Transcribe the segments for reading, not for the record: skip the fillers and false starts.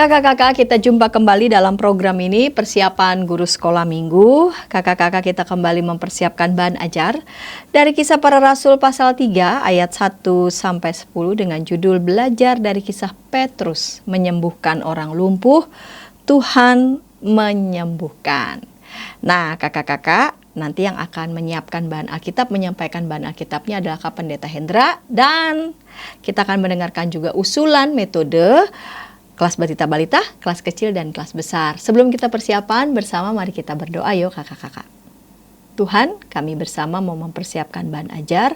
Kakak-kakak, kita jumpa kembali dalam program ini, persiapan guru sekolah minggu. Kakak-kakak, kita kembali mempersiapkan bahan ajar dari Kisah Para Rasul pasal 3 ayat 1-10 dengan judul Belajar dari Kisah Petrus menyembuhkan orang lumpuh, Tuhan menyembuhkan. Nah, kakak-kakak, nanti yang akan menyiapkan bahan Alkitab, menyampaikan bahan Alkitabnya adalah Kak Pendeta Hendra, dan kita akan mendengarkan juga usulan metode kelas balita-balita, kelas kecil, dan kelas besar. Sebelum kita persiapan bersama, mari kita berdoa yuk kakak-kakak. Tuhan, kami bersama mau mempersiapkan bahan ajar.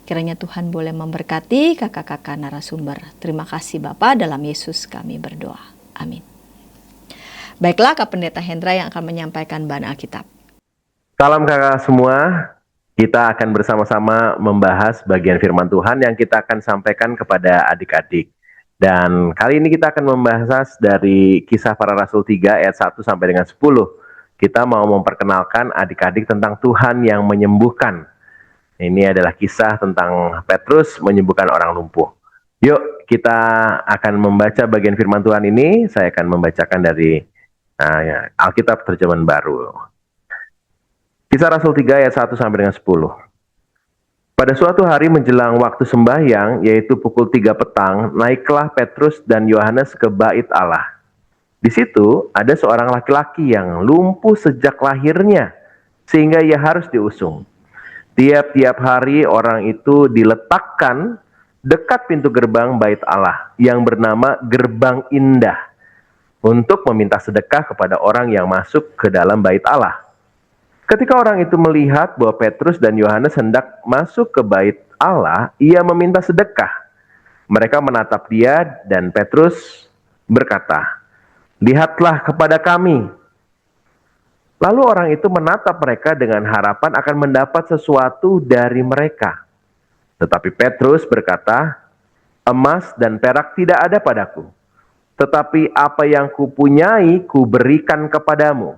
Kiranya Tuhan boleh memberkati kakak-kakak narasumber. Terima kasih Bapa, dalam Yesus kami berdoa. Amin. Baiklah, Kak Pendeta Hendra yang akan menyampaikan bahan Alkitab. Salam kakak semua, kita akan bersama-sama membahas bagian firman Tuhan yang kita akan sampaikan kepada adik-adik. Dan kali ini kita akan membahas dari Kisah Para Rasul 3 ayat 1 sampai dengan 10. Kita mau memperkenalkan adik-adik tentang Tuhan yang menyembuhkan. Ini adalah kisah tentang Petrus menyembuhkan orang lumpuh. Yuk, kita akan membaca bagian firman Tuhan ini. Saya akan membacakan dari Alkitab Terjemahan Baru. Kisah Rasul 3 ayat 1 sampai dengan 10. Pada suatu hari menjelang waktu sembahyang, yaitu pukul 3 petang, naiklah Petrus dan Yohanes ke bait Allah. Di situ ada seorang laki-laki yang lumpuh sejak lahirnya, sehingga ia harus diusung. Tiap-tiap hari orang itu diletakkan dekat pintu gerbang bait Allah, yang bernama Gerbang Indah, untuk meminta sedekah kepada orang yang masuk ke dalam bait Allah. Ketika orang itu melihat bahwa Petrus dan Yohanes hendak masuk ke bait Allah, ia meminta sedekah. Mereka menatap dia dan Petrus berkata, "Lihatlah kepada kami." Lalu orang itu menatap mereka dengan harapan akan mendapat sesuatu dari mereka. Tetapi Petrus berkata, "Emas dan perak tidak ada padaku, tetapi apa yang kupunyai kuberikan kepadamu.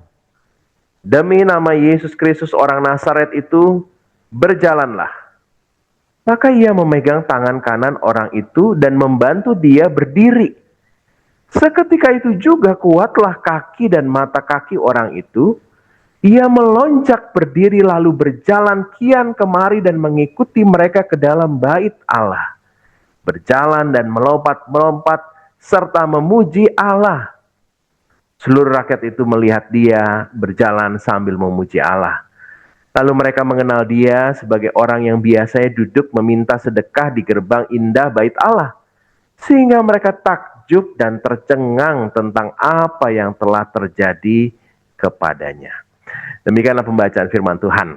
Demi nama Yesus Kristus orang Nazaret itu, berjalanlah." Maka ia memegang tangan kanan orang itu dan membantu dia berdiri. Seketika itu juga kuatlah kaki dan mata kaki orang itu. Ia melonjak berdiri lalu berjalan kian kemari dan mengikuti mereka ke dalam bait Allah. Berjalan dan melompat-melompat serta memuji Allah. Seluruh rakyat itu melihat dia berjalan sambil memuji Allah. Lalu mereka mengenal dia sebagai orang yang biasanya duduk meminta sedekah di gerbang indah bait Allah. Sehingga mereka takjub dan tercengang tentang apa yang telah terjadi kepadanya. Demikianlah pembacaan firman Tuhan.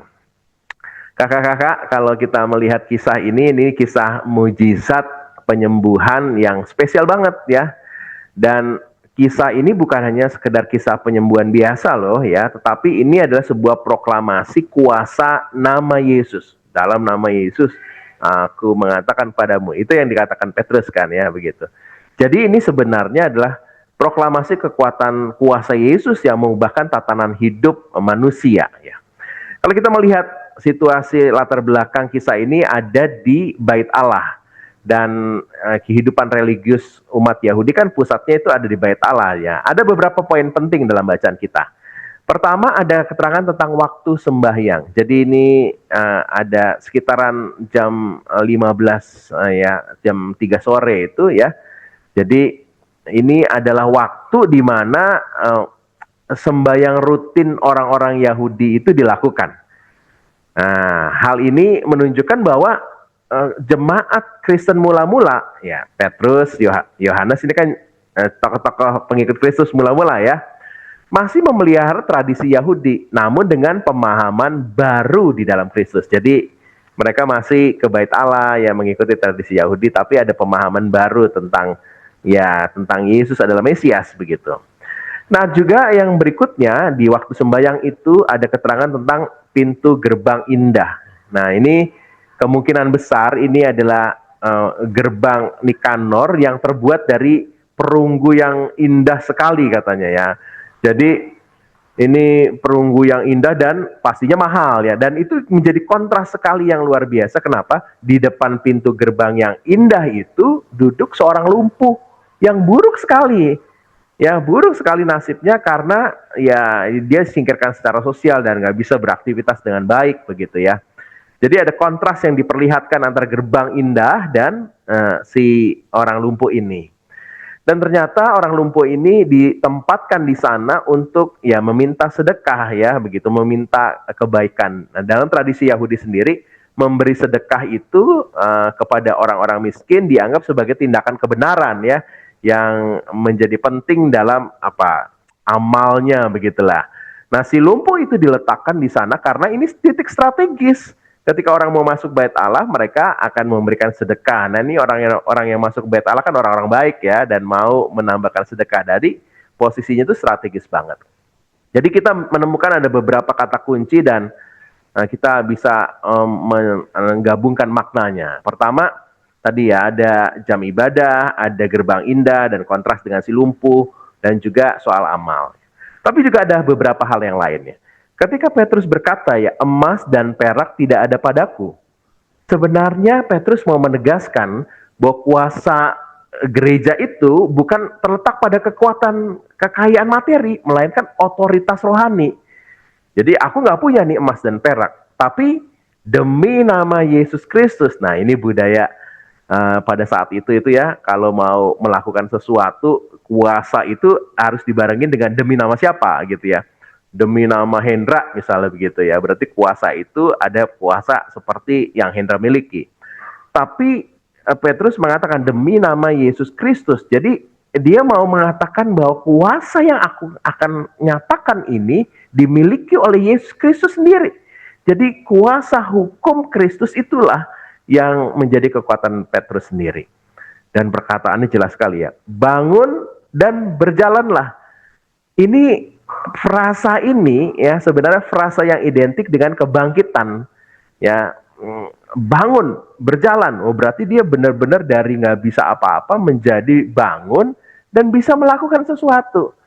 Kakak-kakak, kalau kita melihat kisah ini kisah mujizat penyembuhan yang spesial banget ya. Dan kisah ini bukan hanya sekedar kisah penyembuhan biasa loh ya, tetapi ini adalah sebuah proklamasi kuasa nama Yesus. Dalam nama Yesus, aku mengatakan padamu. Itu yang dikatakan Petrus kan ya, begitu. Jadi ini sebenarnya adalah proklamasi kekuatan kuasa Yesus yang mengubahkan tatanan hidup manusia ya. Kalau kita melihat situasi latar belakang kisah ini ada di bait Allah. Dan kehidupan religius umat Yahudi kan pusatnya itu ada di bait Allah ya. Ada beberapa poin penting dalam bacaan kita. Pertama ada keterangan tentang waktu sembahyang. Jadi ini ada sekitaran jam 15 jam 3 sore itu ya. Jadi ini adalah waktu di mana sembahyang rutin orang-orang Yahudi itu dilakukan. Nah, hal ini menunjukkan bahwa jemaat Kristen mula-mula ya, Petrus, Yohanes ini kan tokoh-tokoh pengikut Kristus mula-mula ya, masih memelihara tradisi Yahudi namun dengan pemahaman baru di dalam Kristus. Jadi mereka masih ke bait Allah ya, mengikuti tradisi Yahudi tapi ada pemahaman baru tentang Yesus adalah Mesias begitu. Nah, juga yang berikutnya di waktu sembahyang itu ada keterangan tentang pintu gerbang indah. Nah, ini kemungkinan besar ini adalah gerbang Nikanor yang terbuat dari perunggu yang indah sekali katanya ya. Jadi ini perunggu yang indah dan pastinya mahal ya. Dan itu menjadi kontras sekali yang luar biasa. Kenapa? Di depan pintu gerbang yang indah itu duduk seorang lumpuh yang buruk sekali. Ya buruk sekali nasibnya karena ya dia disingkirkan secara sosial dan nggak bisa beraktivitas dengan baik begitu ya. Jadi ada kontras yang diperlihatkan antara gerbang indah dan si orang lumpuh ini. Dan ternyata orang lumpuh ini ditempatkan di sana untuk ya meminta sedekah ya, begitu meminta kebaikan. Nah, dalam tradisi Yahudi sendiri memberi sedekah itu kepada orang-orang miskin dianggap sebagai tindakan kebenaran ya, yang menjadi penting dalam amalnya begitulah. Nah, si lumpuh itu diletakkan di sana karena ini titik strategis. Ketika orang mau masuk bait Allah, mereka akan memberikan sedekah. Nah, ini orang yang masuk bait Allah kan orang-orang baik ya, dan mau menambahkan sedekah. Dari posisinya itu strategis banget. Jadi kita menemukan ada beberapa kata kunci dan kita bisa menggabungkan maknanya. Pertama, tadi ya ada jam ibadah, ada gerbang indah, dan kontras dengan si lumpuh, dan juga soal amal. Tapi juga ada beberapa hal yang lainnya. Ketika Petrus berkata ya, emas dan perak tidak ada padaku. Sebenarnya Petrus mau menegaskan bahwa kuasa gereja itu bukan terletak pada kekuatan kekayaan materi, melainkan otoritas rohani. Jadi aku nggak punya nih emas dan perak, tapi demi nama Yesus Kristus. Nah, ini budaya pada saat itu ya, kalau mau melakukan sesuatu, kuasa itu harus dibarengin dengan demi nama siapa gitu ya. Demi nama Hendra misalnya begitu ya, berarti kuasa itu ada kuasa seperti yang Hendra miliki. Tapi Petrus mengatakan demi nama Yesus Kristus. Jadi dia mau mengatakan bahwa kuasa yang aku akan nyatakan ini dimiliki oleh Yesus Kristus sendiri. Jadi kuasa hukum Kristus itulah yang menjadi kekuatan Petrus sendiri. Dan perkataannya jelas sekali ya, bangun dan berjalanlah. Ini frasa ini ya sebenarnya frasa yang identik dengan kebangkitan ya. Bangun, berjalan, berarti dia benar-benar dari nggak bisa apa-apa menjadi bangun dan bisa melakukan sesuatu.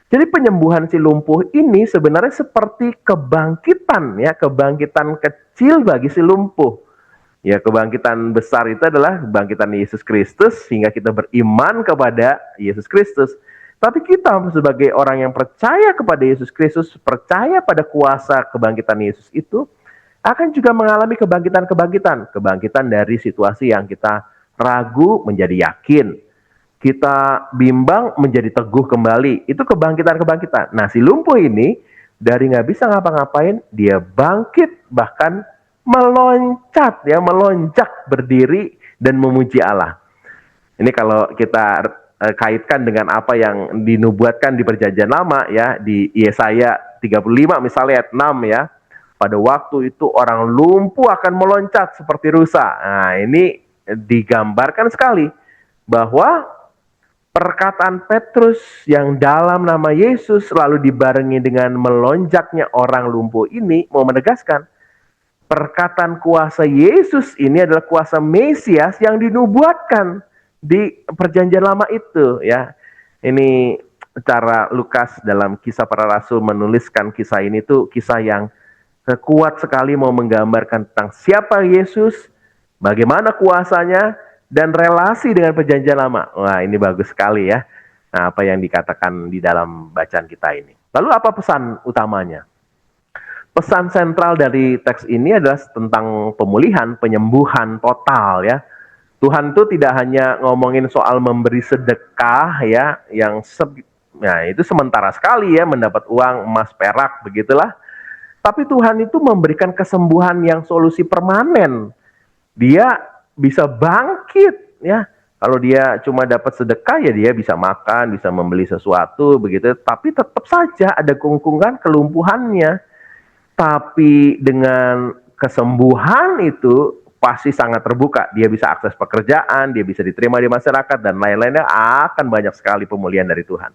Jadi penyembuhan si lumpuh ini sebenarnya seperti kebangkitan ya, kebangkitan kecil bagi si lumpuh. Ya, kebangkitan besar itu adalah kebangkitan Yesus Kristus sehingga kita beriman kepada Yesus Kristus. Tapi kita sebagai orang yang percaya kepada Yesus Kristus, percaya pada kuasa kebangkitan Yesus itu, akan juga mengalami kebangkitan dari situasi yang kita ragu menjadi yakin, kita bimbang menjadi teguh kembali. Itu kebangkitan. Nah, si lumpuh ini dari nggak bisa ngapa-ngapain, dia bangkit, bahkan meloncat berdiri dan memuji Allah. Ini kalau kita kaitkan dengan apa yang dinubuatkan di Perjanjian Lama ya, di Yesaya 35 misalnya ayat 6 ya. Pada waktu itu orang lumpuh akan meloncat seperti rusa. Nah, ini digambarkan sekali bahwa perkataan Petrus yang dalam nama Yesus lalu dibarengi dengan melonjaknya orang lumpuh ini mau menegaskan perkataan kuasa Yesus ini adalah kuasa Mesias yang dinubuatkan di Perjanjian Lama itu ya. Ini cara Lukas dalam Kisah Para Rasul menuliskan kisah ini tuh kisah yang kuat sekali mau menggambarkan tentang siapa Yesus, bagaimana kuasanya, dan relasi dengan Perjanjian Lama. Wah, ini bagus sekali ya. Nah, apa yang dikatakan di dalam bacaan kita ini. Lalu apa pesan utamanya? Pesan sentral dari teks ini adalah tentang pemulihan, penyembuhan total ya. Tuhan itu tidak hanya ngomongin soal memberi sedekah ya, yang itu sementara sekali ya, mendapat uang, emas, perak, begitulah. Tapi Tuhan itu memberikan kesembuhan yang solusi permanen. Dia bisa bangkit ya. Kalau dia cuma dapat sedekah ya dia bisa makan, bisa membeli sesuatu begitu. Tapi tetap saja ada kungkungan kelumpuhannya. Tapi dengan kesembuhan itu pasti sangat terbuka. Dia bisa akses pekerjaan, dia bisa diterima di masyarakat dan lain-lainnya, akan banyak sekali pemulihan dari Tuhan.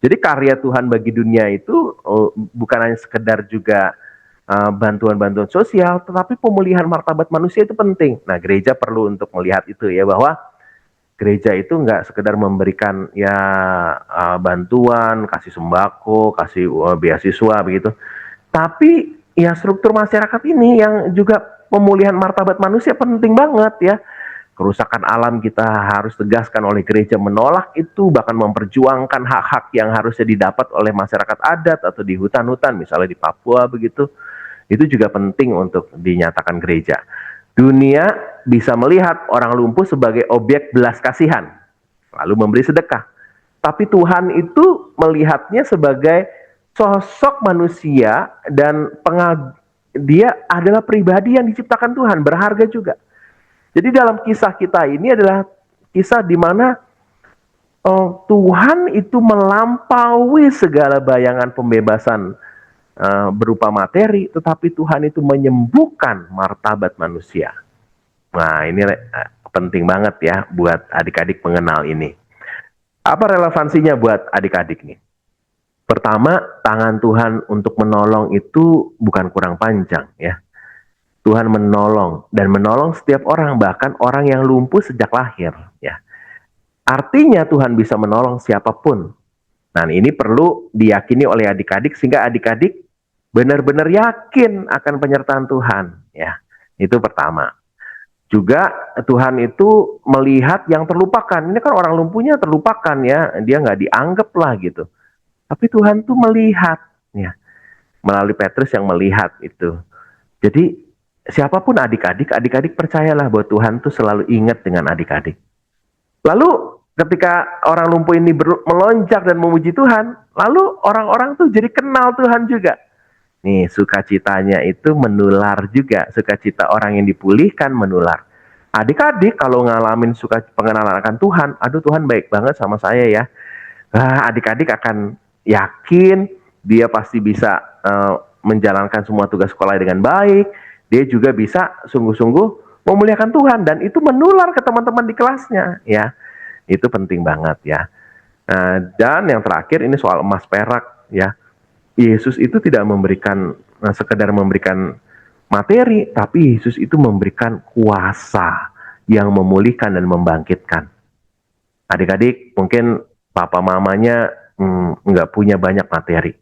Jadi karya Tuhan bagi dunia itu bukan hanya sekedar juga bantuan-bantuan sosial, tetapi pemulihan martabat manusia itu penting. Nah, gereja perlu untuk melihat itu ya, bahwa gereja itu nggak sekedar memberikan ya bantuan, kasih sembako, kasih beasiswa begitu, tapi ya struktur masyarakat ini yang juga pemulihan martabat manusia penting banget ya. kerusakan alam kita harus tegaskan oleh gereja menolak itu, bahkan memperjuangkan hak-hak yang harusnya didapat oleh masyarakat adat atau di hutan-hutan, misalnya di Papua begitu. Itu juga penting untuk dinyatakan gereja. Dunia bisa melihat orang lumpuh sebagai objek belas kasihan, lalu memberi sedekah. Tapi Tuhan itu melihatnya sebagai sosok manusia dan dia adalah pribadi yang diciptakan Tuhan, berharga juga. Jadi dalam kisah kita ini adalah kisah di mana Tuhan itu melampaui segala bayangan pembebasan berupa materi, tetapi Tuhan itu menyembuhkan martabat manusia. Nah, ini penting banget ya buat adik-adik mengenal ini. Apa relevansinya buat adik-adik nih? Pertama, tangan Tuhan untuk menolong itu bukan kurang panjang ya. Tuhan menolong dan menolong setiap orang, bahkan orang yang lumpuh sejak lahir ya. Artinya Tuhan bisa menolong siapapun. Nah, ini perlu diyakini oleh adik-adik sehingga adik-adik benar-benar yakin akan penyertaan Tuhan ya. Itu pertama. Juga Tuhan itu melihat yang terlupakan. Ini kan orang lumpuhnya terlupakan ya, dia nggak dianggap lah gitu. Tapi Tuhan tuh melihat ya, melalui Petrus yang melihat itu. Jadi siapapun adik-adik percayalah bahwa Tuhan tuh selalu ingat dengan adik-adik. Lalu ketika orang lumpuh ini melonjak dan memuji Tuhan, lalu orang-orang tuh jadi kenal Tuhan juga. Nih, sukacitanya itu menular juga. Sukacita orang yang dipulihkan menular. Adik-adik kalau ngalamin pengenalan akan Tuhan, aduh Tuhan baik banget sama saya ya. Adik-adik akan yakin dia pasti bisa menjalankan semua tugas sekolah dengan baik. Dia juga bisa sungguh-sungguh memuliakan Tuhan dan itu menular ke teman-teman di kelasnya ya. Itu penting banget ya. Dan yang terakhir ini soal emas perak ya. Yesus itu tidak memberikan sekedar memberikan materi, tapi Yesus itu memberikan kuasa yang memulihkan dan membangkitkan. Adik-adik mungkin papa mamanya nggak punya banyak materi,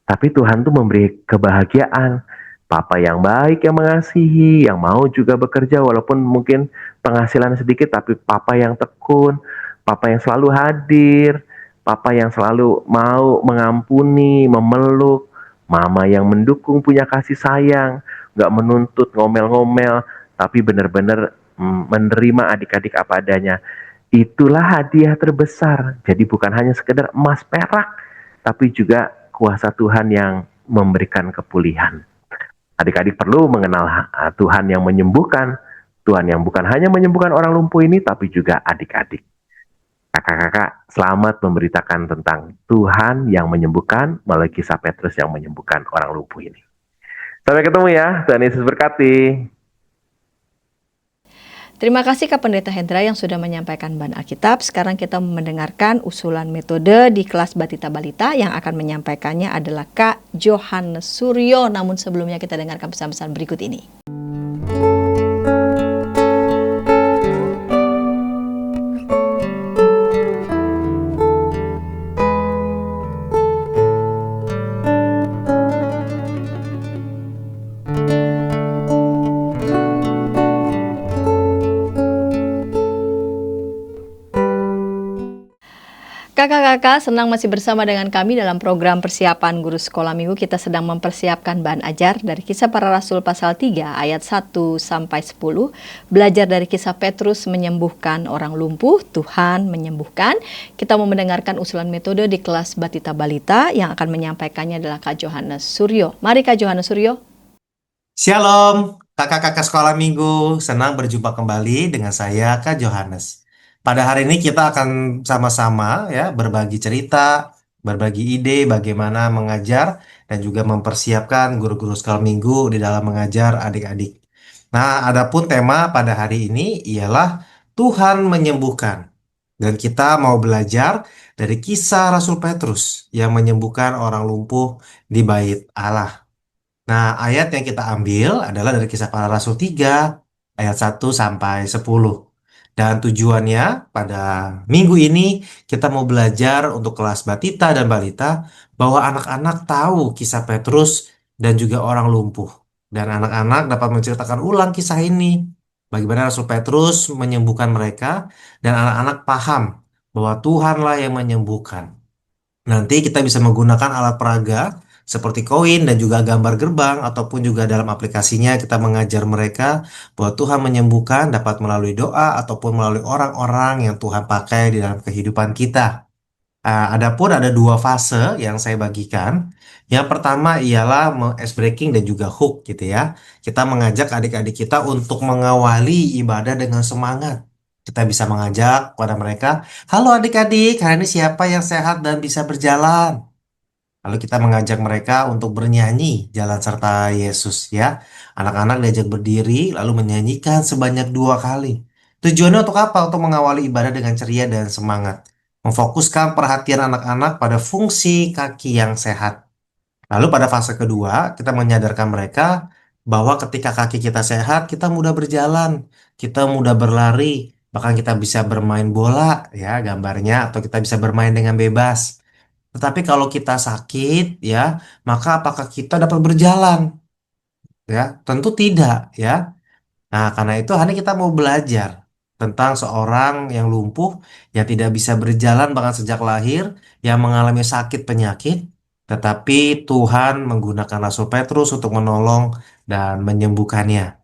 tapi Tuhan tuh memberi kebahagiaan. Papa yang baik, yang mengasihi, yang mau juga bekerja walaupun mungkin penghasilan sedikit, tapi papa yang tekun, papa yang selalu hadir, papa yang selalu mau mengampuni, memeluk, mama yang mendukung, punya kasih sayang, gak menuntut, ngomel-ngomel, tapi benar-benar menerima adik-adik apa adanya. Itulah hadiah terbesar. Jadi bukan hanya sekedar emas perak, tapi juga kuasa Tuhan yang memberikan kepulihan. Adik-adik perlu mengenal Tuhan yang menyembuhkan, Tuhan yang bukan hanya menyembuhkan orang lumpuh ini, tapi juga adik-adik. Kakak-kakak, selamat memberitakan tentang Tuhan yang menyembuhkan melalui kisah Petrus yang menyembuhkan orang lumpuh ini. Sampai ketemu ya, Tuhan Yesus berkati. Terima kasih Kak Pendeta Hendra yang sudah menyampaikan bahan Alkitab. Sekarang kita mendengarkan usulan metode di kelas Batita Balita. Yang akan menyampaikannya adalah Kak Johannes Suryo. Namun sebelumnya kita dengarkan pesan-pesan berikut ini. Kakak-kakak, senang masih bersama dengan kami dalam program persiapan guru sekolah minggu. Kita sedang mempersiapkan bahan ajar dari Kisah Para Rasul pasal 3 ayat 1 sampai 10. Belajar dari kisah Petrus menyembuhkan orang lumpuh, Tuhan menyembuhkan. Kita mau mendengarkan usulan metode di kelas Batita Balita. Yang akan menyampaikannya adalah Kak Johannes Suryo. Mari Kak Johannes Suryo. Shalom, kakak-kakak sekolah minggu. Senang berjumpa kembali dengan saya, Kak Johannes. Pada hari ini kita akan sama-sama ya berbagi cerita, berbagi ide bagaimana mengajar dan juga mempersiapkan guru-guru sekolah minggu di dalam mengajar adik-adik. Nah, adapun tema pada hari ini ialah Tuhan menyembuhkan. Dan kita mau belajar dari kisah Rasul Petrus yang menyembuhkan orang lumpuh di Bait Allah. Nah, ayat yang kita ambil adalah dari Kisah Para Rasul 3 ayat 1 sampai 10. Dan tujuannya pada minggu ini kita mau belajar untuk kelas Batita dan Balita bahwa anak-anak tahu kisah Petrus dan juga orang lumpuh. Dan anak-anak dapat menceritakan ulang kisah ini Bagaimana Rasul Petrus menyembuhkan mereka dan anak-anak paham bahwa Tuhanlah yang menyembuhkan. Nanti kita bisa menggunakan alat peraga seperti koin dan juga gambar gerbang ataupun juga dalam aplikasinya kita mengajar mereka bahwa Tuhan menyembuhkan dapat melalui doa ataupun melalui orang-orang yang Tuhan pakai di dalam kehidupan kita. Adapun ada dua fase yang saya bagikan. Yang pertama ialah ice breaking dan juga hook gitu ya. Kita mengajak adik-adik kita untuk mengawali ibadah dengan semangat. Kita bisa mengajak kepada mereka, halo adik-adik, hari ini siapa yang sehat dan bisa berjalan? Lalu kita mengajak mereka untuk bernyanyi jalan serta Yesus ya. Anak-anak diajak berdiri lalu menyanyikan sebanyak 2 kali. Tujuannya untuk apa? Untuk mengawali ibadah dengan ceria dan semangat. Memfokuskan perhatian anak-anak pada fungsi kaki yang sehat. Lalu pada fase kedua, kita menyadarkan mereka bahwa ketika kaki kita sehat, kita mudah berjalan, kita mudah berlari, bahkan kita bisa bermain bola ya gambarnya, atau kita bisa bermain dengan bebas. Tetapi kalau kita sakit, ya, maka apakah kita dapat berjalan? Ya, tentu tidak, ya. Nah, karena itu hari ini kita mau belajar tentang seorang yang lumpuh, yang tidak bisa berjalan bahkan sejak lahir, yang mengalami sakit penyakit, tetapi Tuhan menggunakan Rasul Petrus untuk menolong dan menyembuhkannya.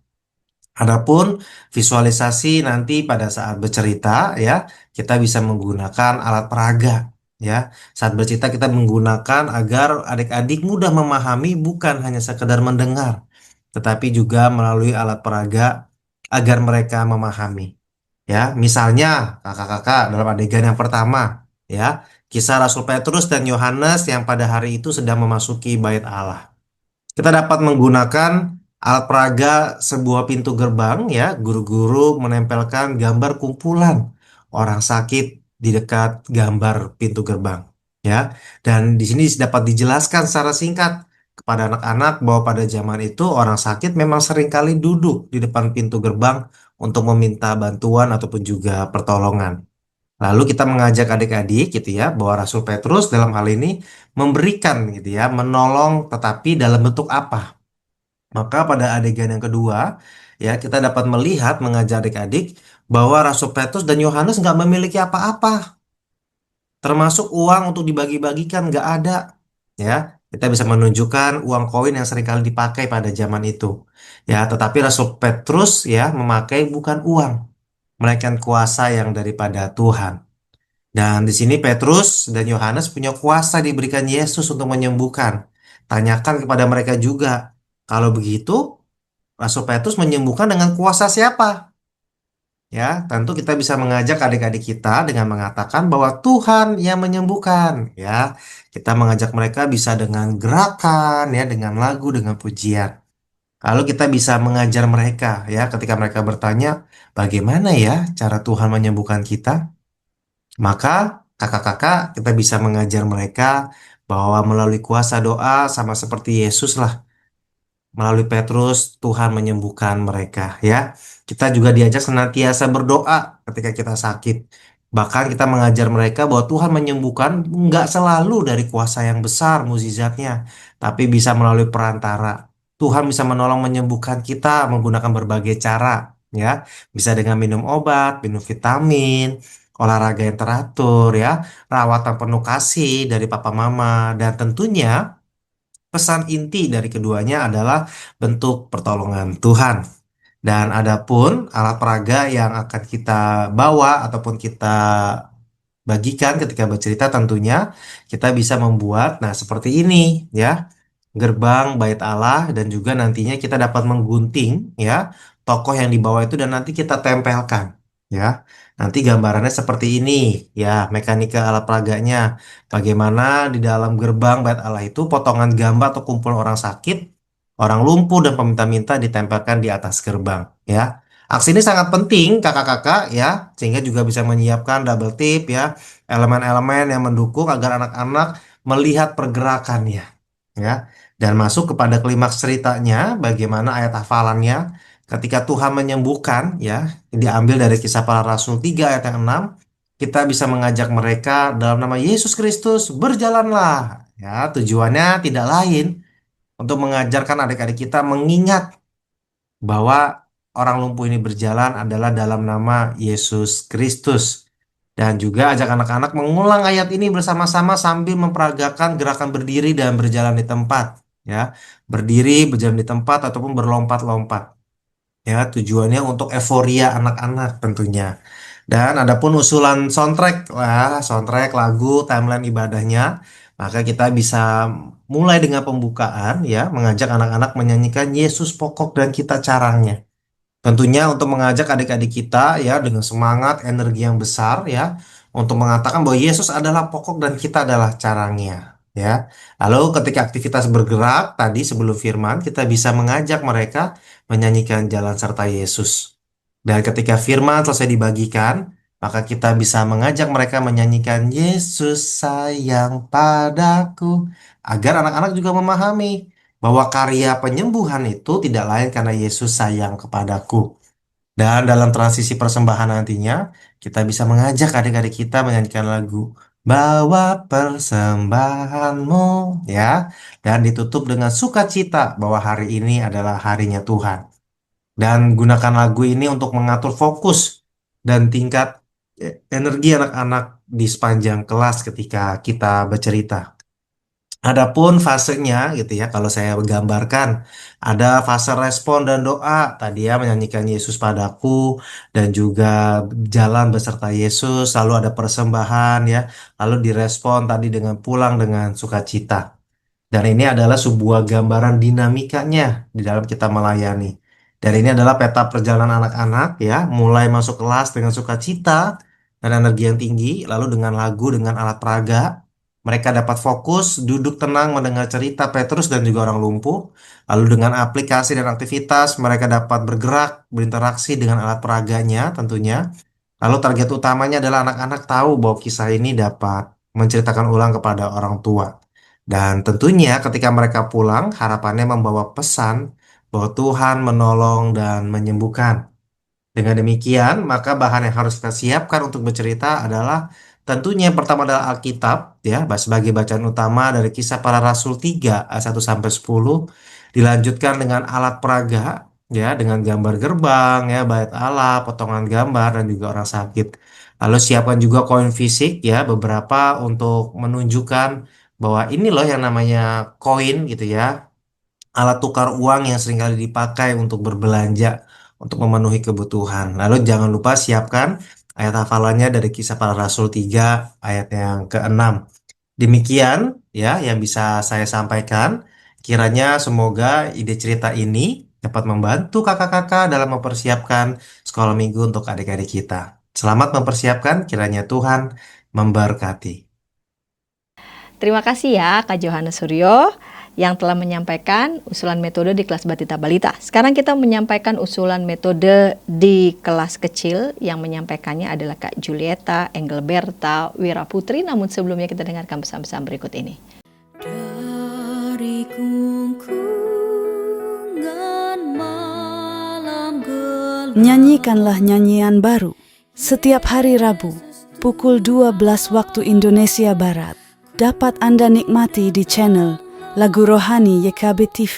Adapun visualisasi nanti pada saat bercerita ya, kita bisa menggunakan alat peraga ya. Saat bercerita kita menggunakan agar adik-adik mudah memahami bukan hanya sekedar mendengar, tetapi juga melalui alat peraga agar mereka memahami. Ya, misalnya kakak-kakak dalam adegan yang pertama ya, kisah Rasul Petrus dan Yohanes yang pada hari itu sedang memasuki bait Allah. Kita dapat menggunakan alat peraga sebuah pintu gerbang ya, guru-guru menempelkan gambar kumpulan orang sakit di dekat gambar pintu gerbang ya. Dan di sini dapat dijelaskan secara singkat kepada anak-anak bahwa pada zaman itu orang sakit memang seringkali duduk di depan pintu gerbang untuk meminta bantuan ataupun juga pertolongan. Lalu kita mengajak adik-adik gitu ya bahwa Rasul Petrus dalam hal ini memberikan gitu ya, menolong tetapi dalam bentuk apa? Maka pada adegan yang kedua ya kita dapat melihat mengajak adik-adik bahwa Rasul Petrus dan Yohanes nggak memiliki apa-apa, termasuk uang untuk dibagi-bagikan nggak ada. Ya, kita bisa menunjukkan uang koin yang seringkali dipakai pada zaman itu. Ya, tetapi Rasul Petrus ya memakai bukan uang, melainkan kuasa yang daripada Tuhan. Dan di sini Petrus dan Yohanes punya kuasa diberikan Yesus untuk menyembuhkan. Tanyakan kepada mereka juga. Kalau begitu, Rasul Petrus menyembuhkan dengan kuasa siapa? Ya, tentu kita bisa mengajak adik-adik kita dengan mengatakan bahwa Tuhan yang menyembuhkan. Ya, kita mengajak mereka bisa dengan gerakan, ya, dengan lagu, dengan pujian. Lalu kita bisa mengajar mereka, ya, ketika mereka bertanya, bagaimana ya cara Tuhan menyembuhkan kita? Maka kakak-kakak kita bisa mengajar mereka bahwa melalui kuasa doa sama seperti Yesus lah. Melalui Petrus Tuhan menyembuhkan mereka ya. Kita juga diajak senantiasa berdoa ketika kita sakit. Bahkan kita mengajar mereka bahwa Tuhan menyembuhkan nggak selalu dari kuasa yang besar mukjizatnya, tapi bisa melalui perantara. Tuhan bisa menolong menyembuhkan kita menggunakan berbagai cara ya. Bisa dengan minum obat, minum vitamin, olahraga yang teratur ya, rawatan penuh kasih dari papa mama dan tentunya pesan inti dari keduanya adalah bentuk pertolongan Tuhan. Dan adapun alat peraga yang akan kita bawa ataupun kita bagikan ketika bercerita tentunya kita bisa membuat nah seperti ini ya. Gerbang bait Allah dan juga nantinya kita dapat menggunting ya tokoh yang dibawa itu dan nanti kita tempelkan ya. Nanti gambarannya seperti ini ya, mekanika alat peraganya. Bagaimana di dalam gerbang bait Allah itu potongan gambar atau kumpulan orang sakit, orang lumpuh dan peminta-minta ditempelkan di atas gerbang ya. Aksi ini sangat penting kakak-kakak ya, sehingga juga bisa menyiapkan double tip ya, elemen-elemen yang mendukung agar anak-anak melihat pergerakannya ya. Dan masuk kepada klimaks ceritanya, bagaimana ayat hafalannya ketika Tuhan menyembuhkan ya, diambil dari Kisah Para Rasul 3 ayat yang 6, kita bisa mengajak mereka dalam nama Yesus Kristus berjalanlah. Ya, tujuannya tidak lain untuk mengajarkan adik-adik kita mengingat bahwa orang lumpuh ini berjalan adalah dalam nama Yesus Kristus. Dan juga ajak anak-anak mengulang ayat ini bersama-sama sambil memperagakan gerakan berdiri dan berjalan di tempat. Ya, berdiri, berjalan di tempat, ataupun berlompat-lompat. Ya, tujuannya untuk euforia anak-anak tentunya. Dan adapun usulan soundtrack, soundtrack lagu, timeline ibadahnya, maka kita bisa mulai dengan pembukaan ya, mengajak anak-anak menyanyikan Yesus pokok dan kita caranya. Tentunya untuk mengajak adik-adik kita ya dengan semangat, energi yang besar ya untuk mengatakan bahwa Yesus adalah pokok dan kita adalah caranya ya. Lalu ketika aktivitas bergerak tadi sebelum firman kita bisa mengajak mereka menyanyikan jalan serta Yesus. Dan ketika firman selesai dibagikan, maka kita bisa mengajak mereka menyanyikan Yesus sayang padaku agar anak-anak juga memahami bahwa karya penyembuhan itu tidak lain karena Yesus sayang kepadaku. Dan dalam transisi persembahan nantinya, kita bisa mengajak adik-adik kita menyanyikan lagu Bawa persembahanmu ya, dan ditutup dengan sukacita bahwa hari ini adalah harinya Tuhan. Dan gunakan lagu ini untuk mengatur fokus dan tingkat energi anak-anak di sepanjang kelas ketika kita bercerita. Adapun fasenya gitu ya, kalau saya gambarkan, ada fase respon dan doa. Tadi ya menyanyikan Yesus padaku dan juga jalan beserta Yesus, lalu ada persembahan ya, lalu direspon tadi dengan pulang dengan sukacita. Dan ini adalah sebuah gambaran dinamikanya di dalam kita melayani. Dan ini adalah peta perjalanan anak-anak ya, mulai masuk kelas dengan sukacita dan energi yang tinggi, lalu dengan lagu, dengan alat peraga, mereka dapat fokus, duduk tenang mendengar cerita Petrus dan juga orang lumpuh. Lalu dengan aplikasi dan aktivitas, mereka dapat bergerak, berinteraksi dengan alat peraganya tentunya. Lalu target utamanya adalah anak-anak tahu bahwa kisah ini dapat menceritakan ulang kepada orang tua. Dan tentunya ketika mereka pulang, harapannya membawa pesan bahwa Tuhan menolong dan menyembuhkan. Dengan demikian, maka bahan yang harus kita siapkan untuk bercerita adalah tentunya yang pertama adalah Alkitab, ya, sebagai bacaan utama dari Kisah Para Rasul 3 ayat 1 sampai 10, dilanjutkan dengan alat peraga, ya, dengan gambar gerbang, ya, bait Allah, potongan gambar dan juga orang sakit. Lalu siapkan juga koin fisik, ya, beberapa untuk menunjukkan bahwa ini loh yang namanya koin gitu ya, alat tukar uang yang seringkali dipakai untuk berbelanja, untuk memenuhi kebutuhan. Lalu jangan lupa siapkan ayat hafalannya dari Kisah Para Rasul 3 ayat yang ke-6. Demikian ya yang bisa saya sampaikan. Kiranya semoga ide cerita ini dapat membantu kakak-kakak dalam mempersiapkan sekolah minggu untuk adik-adik kita. Selamat mempersiapkan, kiranya Tuhan memberkati. Terima kasih ya Kak Johannes Suryo yang telah menyampaikan usulan metode di kelas Batita Balita. Sekarang kita menyampaikan usulan metode di kelas kecil, yang menyampaikannya adalah Kak Julieta Engelberta Wiraputri. Namun sebelumnya kita dengarkan pesan-pesan berikut ini. Dari kungkungan malam gelap, nyanyikanlah nyanyian baru setiap hari Rabu pukul 12 waktu Indonesia Barat. Dapat Anda nikmati di channel Lagu Rohani YKB TV.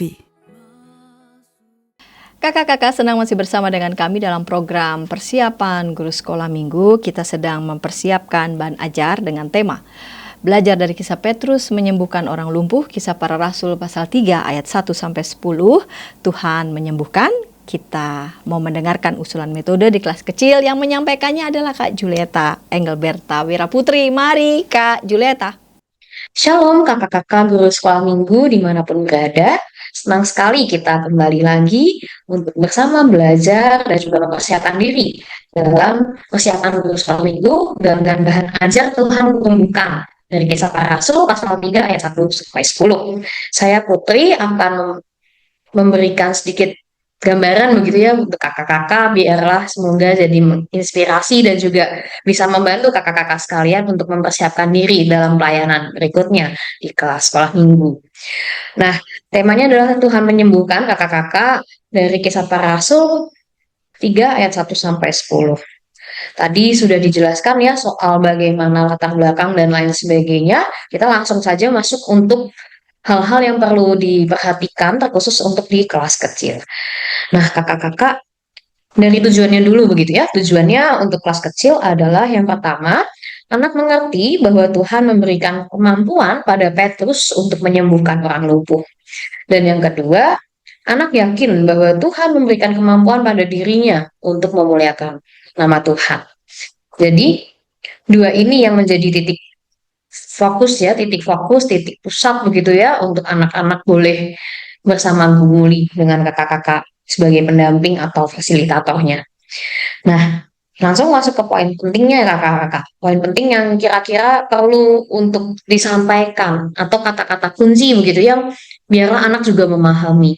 Kakak-kakak senang masih bersama dengan kami dalam program persiapan guru sekolah minggu. Kita sedang mempersiapkan bahan ajar dengan tema belajar dari kisah Petrus menyembuhkan orang lumpuh, Kisah Para Rasul pasal 3 ayat 1 sampai 10. Tuhan menyembuhkan. Kita mau mendengarkan usulan metode di kelas kecil, yang menyampaikannya adalah Kak Julieta Engelberta Wiraputri. Mari Kak Julieta. Shalom kakak-kakak guru sekolah minggu dimanapun berada. Senang sekali kita kembali lagi untuk bersama belajar dan juga mempersiapkan diri dalam persiapan guru sekolah minggu dengan bahan ajar Tuhan menyembuhkan dari Kisah Para Rasul pasal 3 ayat 1 sampai 10. Saya Putri akan memberikan sedikit gambaran begitu ya untuk kakak-kakak, biarlah semoga jadi inspirasi dan juga bisa membantu kakak-kakak sekalian untuk mempersiapkan diri dalam pelayanan berikutnya di kelas sekolah minggu. Nah, temanya adalah Tuhan menyembuhkan kakak-kakak dari Kisah Para Rasul 3 ayat 1 sampai 10. Tadi sudah dijelaskan ya soal bagaimana latar belakang dan lain sebagainya. Kita langsung saja masuk untuk hal-hal yang perlu diperhatikan terkhusus untuk di kelas kecil. Nah, kakak-kakak, Dari tujuannya dulu begitu ya. Tujuannya untuk kelas kecil adalah yang pertama, anak mengerti bahwa Tuhan memberikan kemampuan pada Petrus untuk menyembuhkan orang lumpuh. Dan yang kedua, anak yakin bahwa Tuhan memberikan kemampuan pada dirinya untuk memuliakan nama Tuhan. Jadi, dua ini yang menjadi titik fokus ya, titik fokus, titik pusat begitu ya, untuk anak-anak boleh bersama Bu Muli dengan kakak-kakak sebagai pendamping atau fasilitatornya. Nah, langsung masuk ke poin pentingnya kakak-kakak. Poin penting yang kira-kira perlu untuk disampaikan atau kata-kata kunci begitu yang biar anak juga memahami.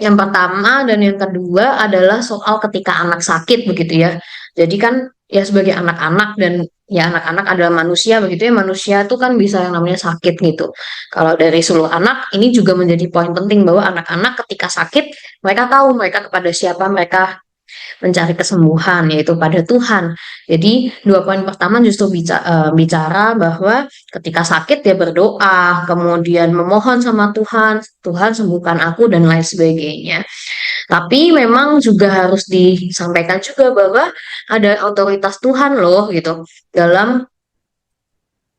Yang pertama dan yang kedua adalah soal ketika anak sakit begitu ya. Jadi kan ya sebagai anak-anak dan ya anak-anak adalah manusia begitu ya. Manusia itu kan bisa yang namanya sakit gitu. Kalau dari seluruh anak ini juga menjadi poin penting bahwa anak-anak ketika sakit mereka tahu mereka kepada siapa mereka mencari kesembuhan yaitu pada Tuhan. Jadi dua poin pertama justru bicara bahwa ketika sakit dia berdoa, kemudian memohon sama Tuhan, Tuhan sembuhkan aku dan lain sebagainya. Tapi memang juga harus disampaikan juga bahwa ada otoritas Tuhan loh gitu dalam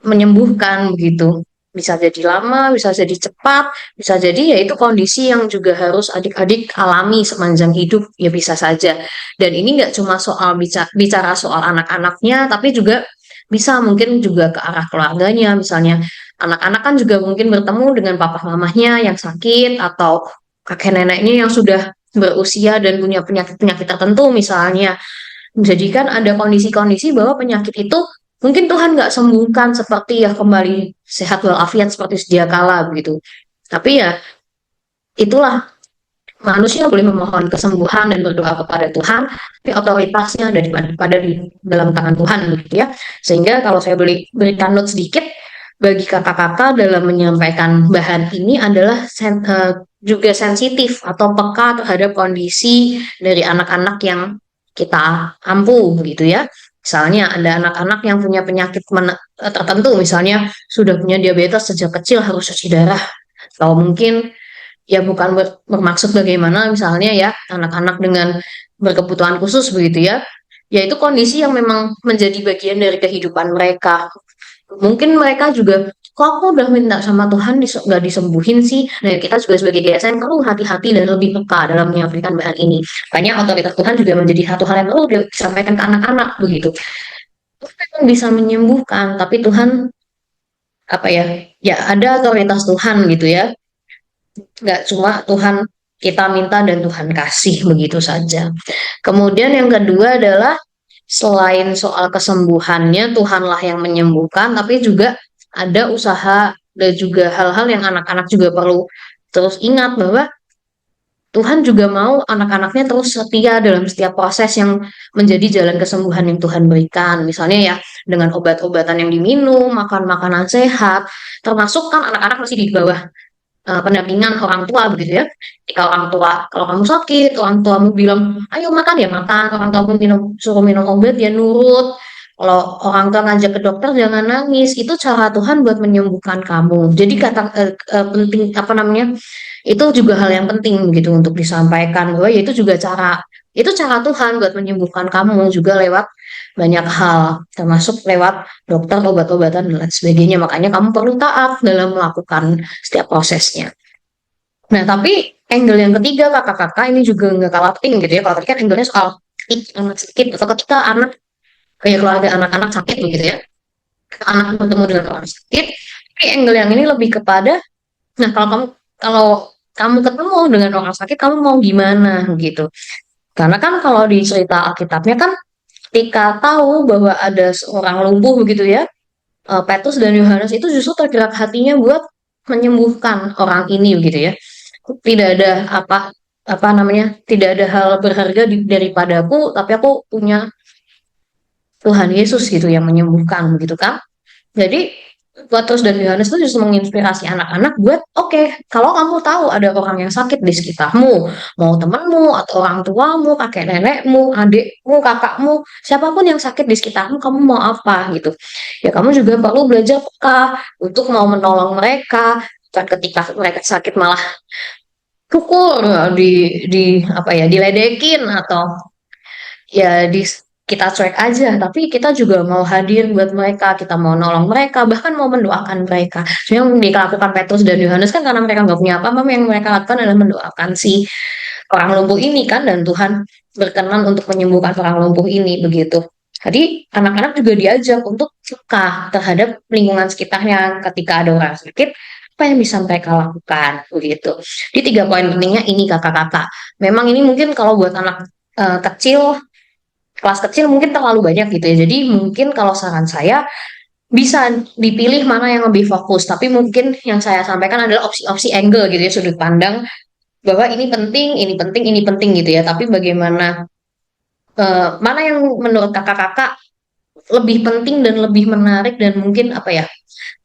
menyembuhkan begitu. Bisa jadi lama, bisa jadi cepat, bisa jadi ya itu kondisi yang juga harus adik-adik alami sepanjang hidup, ya bisa saja. Dan ini nggak cuma soal bicara soal anak-anaknya, tapi juga bisa mungkin juga ke arah keluarganya. Misalnya anak-anak kan juga mungkin bertemu dengan papa mamahnya yang sakit, atau kakek neneknya yang sudah berusia dan punya penyakit-penyakit tertentu misalnya. Jadi kan ada kondisi-kondisi bahwa penyakit itu mungkin Tuhan nggak sembuhkan seperti ya kembali sehat walafiat seperti sedia kala begitu. Tapi ya itulah manusia boleh memohon kesembuhan dan berdoa kepada Tuhan, tapi otoritasnya ada di dalam tangan Tuhan gitu ya. Sehingga kalau saya berikan note sedikit bagi kakak-kakak dalam menyampaikan bahan ini adalah juga sensitif atau peka terhadap kondisi dari anak-anak yang kita ampu gitu ya. Misalnya ada anak-anak yang punya penyakit tertentu, misalnya sudah punya diabetes sejak kecil harus cuci darah. Atau mungkin ya bukan bermaksud bagaimana misalnya ya anak-anak dengan berkebutuhan khusus begitu ya. Ya itu kondisi yang memang menjadi bagian dari kehidupan mereka. Mungkin mereka juga, kok aku udah minta sama Tuhan nggak disembuhin sih. Nah kita juga sebagai DSN perlu hati-hati dan lebih peka dalam menyampaikan bahan ini. Makanya otoritas Tuhan juga menjadi satu hal yang perlu disampaikan ke anak-anak begitu. Tuhan bisa menyembuhkan, tapi Tuhan apa ya? Ya ada otoritas Tuhan gitu ya. Nggak cuma Tuhan kita minta dan Tuhan kasih begitu saja. Kemudian yang kedua adalah selain soal kesembuhannya Tuhanlah yang menyembuhkan, tapi juga ada usaha dan juga hal-hal yang anak-anak juga perlu terus ingat bahwa Tuhan juga mau anak-anaknya terus setia dalam setiap proses yang menjadi jalan kesembuhan yang Tuhan berikan. Misalnya ya dengan obat-obatan yang diminum, makan makanan sehat, termasuk kan anak-anak masih di bawah pendampingan orang tua begitu ya. Jika orang tua, kalau kamu sakit, orang tuamu bilang, ayo makan ya makan. Orang tuamu suruh minum obat ya nurut. Kalau orang tua ngajak ke dokter jangan nangis. Itu cara Tuhan buat menyembuhkan kamu. Jadi penting apa namanya? Itu juga hal yang penting gitu untuk disampaikan bahwa ya itu cara Tuhan buat menyembuhkan kamu juga lewat banyak hal, termasuk lewat dokter, obat-obatan dan lain sebagainya. Makanya kamu perlu taat dalam melakukan setiap prosesnya. Nah, tapi angle yang ketiga kakak-kakak ini juga nggak kalah penting gitu ya. Kalau tadi kan angle-nya soal anak sakit atau ketika anak kayak keluarga anak-anak sakit begitu ya. Anak bertemu dengan orang sakit. Tapi angle yang ini lebih kepada, nah kalau kamu ketemu dengan orang sakit, kamu mau gimana gitu. Karena kan kalau di cerita Alkitabnya kan ketika tahu bahwa ada seorang lumpuh begitu ya, Petrus dan Yohanes itu justru tergerak hatinya buat menyembuhkan orang ini begitu ya. Tidak ada apa namanya, tidak ada hal berharga daripadaku, tapi aku punya Tuhan Yesus gitu yang menyembuhkan begitu kan. Jadi Petrus dan Yohanes itu justru menginspirasi anak-anak buat oke, kalau kamu tahu ada orang yang sakit di sekitarmu, mau temanmu atau orang tuamu, kakek nenekmu, adikmu, kakakmu, siapapun yang sakit di sekitarmu, kamu mau apa gitu. Ya kamu juga perlu belajar peka untuk mau menolong mereka, dan ketika mereka sakit malah pukul, di apa ya, diledekin atau ya kita cuek aja, tapi kita juga mau hadir buat mereka, kita mau nolong mereka, bahkan mau mendoakan mereka. So, yang dilakukan Petrus dan Yohanes kan karena mereka nggak punya apa-apa, yang mereka lakukan adalah mendoakan si orang lumpuh ini kan, dan Tuhan berkenan untuk menyembuhkan orang lumpuh ini begitu. Jadi anak-anak juga diajak untuk peka terhadap lingkungan sekitarnya ketika ada orang sakit, apa yang bisa mereka lakukan begitu. Di 3 poin pentingnya ini kakak-kakak. Memang ini mungkin kalau buat anak kecil, kelas kecil mungkin terlalu banyak gitu ya. Jadi mungkin kalau saran saya bisa dipilih mana yang lebih fokus. Tapi mungkin yang saya sampaikan adalah opsi-opsi angle gitu ya, sudut pandang bahwa ini penting, ini penting, ini penting gitu ya. Tapi bagaimana mana yang menurut kakak-kakak lebih penting dan lebih menarik dan mungkin apa ya,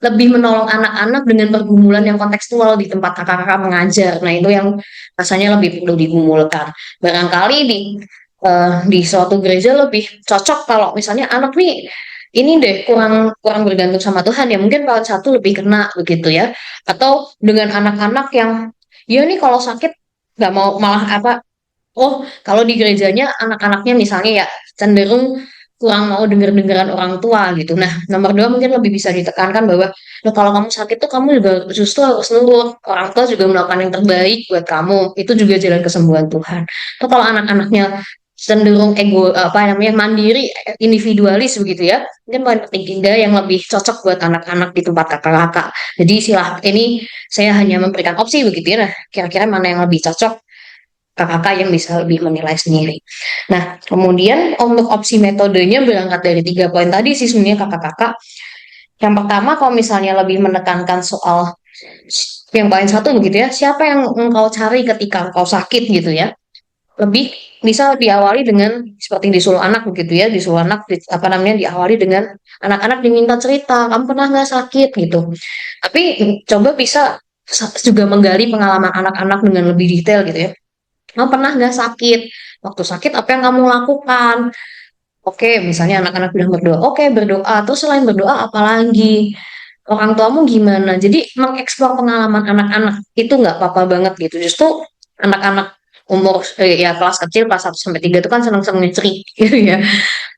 lebih menolong anak-anak dengan pergumulan yang kontekstual di tempat kakak-kakak mengajar. Nah, itu yang rasanya lebih perlu digumulkan. Barangkali di suatu gereja lebih cocok kalau misalnya anak nih ini deh kurang kurang bergantung sama Tuhan ya, mungkin PAUD 1 lebih kena begitu ya. Atau dengan anak-anak yang ya nih kalau sakit nggak mau, malah apa, oh kalau di gerejanya anak-anaknya misalnya ya cenderung kurang mau denger-dengeran orang tua gitu. Nah, nomor 2 mungkin lebih bisa ditekankan bahwa loh, kalau kamu sakit tuh kamu juga justru harus nurut. Orang tua juga melakukan yang terbaik buat kamu. Itu juga jalan kesembuhan Tuhan. Atau kalau anak-anaknya cenderung ego apa namanya mandiri, individualis begitu ya. Mungkin poin ketiga yang lebih cocok buat anak-anak di tempat kakak-kakak. Jadi ini saya hanya memberikan opsi begitu ya. Nah, kira-kira mana yang lebih cocok, kakak-kakak yang bisa lebih menilai sendiri. Nah, kemudian untuk opsi metodenya berangkat dari 3 poin tadi sih sebenarnya kakak-kakak. Yang pertama, kalau misalnya lebih menekankan soal yang poin 1 begitu ya, siapa yang engkau cari ketika engkau sakit gitu ya. Lebih bisa diawali dengan seperti di Suluh Anak begitu ya, di Suluh Anak apa namanya, diawali dengan anak-anak diminta cerita, kamu pernah nggak sakit gitu. Tapi coba bisa juga menggali pengalaman anak-anak dengan lebih detail gitu ya. Kamu pernah nggak sakit? Waktu sakit apa yang kamu lakukan? Oke, misalnya anak-anak bilang berdoa. Oke, berdoa. Terus selain berdoa, apa lagi? Orang tuamu gimana? Jadi mengeksplor pengalaman anak-anak itu nggak apa-apa banget gitu. Justru anak-anak umur ya kelas kecil kelas 1 sampai 3 itu kan senang-senang cerita gitu ya.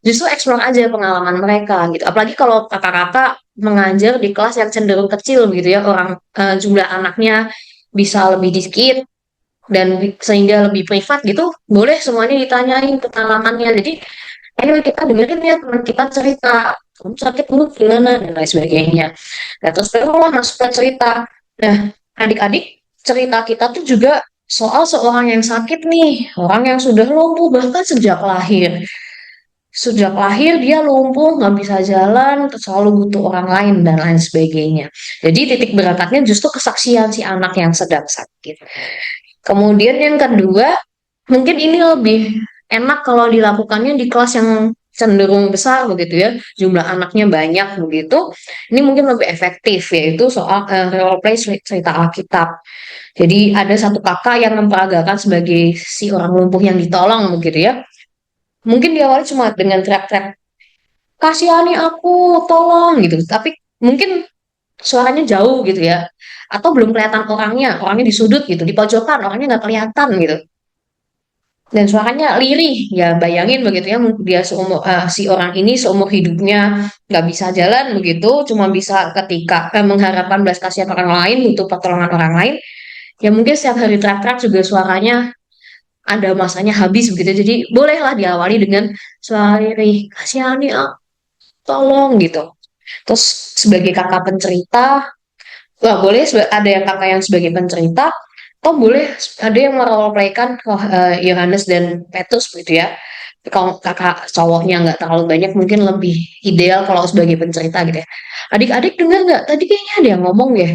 Justru eksplor aja pengalaman mereka gitu. Apalagi kalau kakak-kakak mengajar di kelas yang cenderung kecil gitu ya, orang jumlah anaknya bisa lebih dikit dan sehingga lebih privat gitu, boleh semuanya ditanyain pengalamannya. Jadi ayo kita dengerin ya teman kita cerita, kamu sakit dulu gimana dan lain sebagainya. Nah, terus barulah masuk ke cerita. Nah, adik-adik, cerita kita tuh juga soal seorang yang sakit nih, orang yang sudah lumpuh bahkan sejak lahir. Sejak lahir dia lumpuh, nggak bisa jalan, selalu butuh orang lain dan lain sebagainya. Jadi titik berangkatnya justru kesaksian si anak yang sedang sakit. Kemudian yang kedua, mungkin ini lebih enak kalau dilakukannya di kelas yang cenderung besar begitu ya, jumlah anaknya banyak begitu. Ini mungkin lebih efektif, yaitu soal role play cerita Alkitab. Jadi ada satu kakak yang memperagakan sebagai si orang lumpuh yang ditolong begitu ya. Mungkin di awal cuma dengan teriak-teriak, kasihani aku, tolong gitu. Tapi mungkin suaranya jauh gitu ya. Atau belum kelihatan orangnya di sudut gitu, di pojokan, orangnya nggak kelihatan gitu. Dan suaranya lirih, ya bayangin begitu ya, dia si orang ini seumur hidupnya nggak bisa jalan begitu, cuma bisa ketika mengharapkan belas kasihan orang lain, butuh pertolongan orang lain, ya mungkin setiap hari teriak-teriak juga suaranya ada masanya habis begitu. Jadi bolehlah diawali dengan suara lirih, kasihani tolong gitu. Terus sebagai kakak pencerita, wah boleh ada yang kakak yang sebagai pencerita, atau boleh ada yang merole-playkan Yohanes dan Petrus gitu ya. Kalau kakak cowoknya nggak terlalu banyak, mungkin lebih ideal kalau sebagai pencerita gitu ya. Adik-adik dengar nggak? Tadi kayaknya ada yang ngomong ya.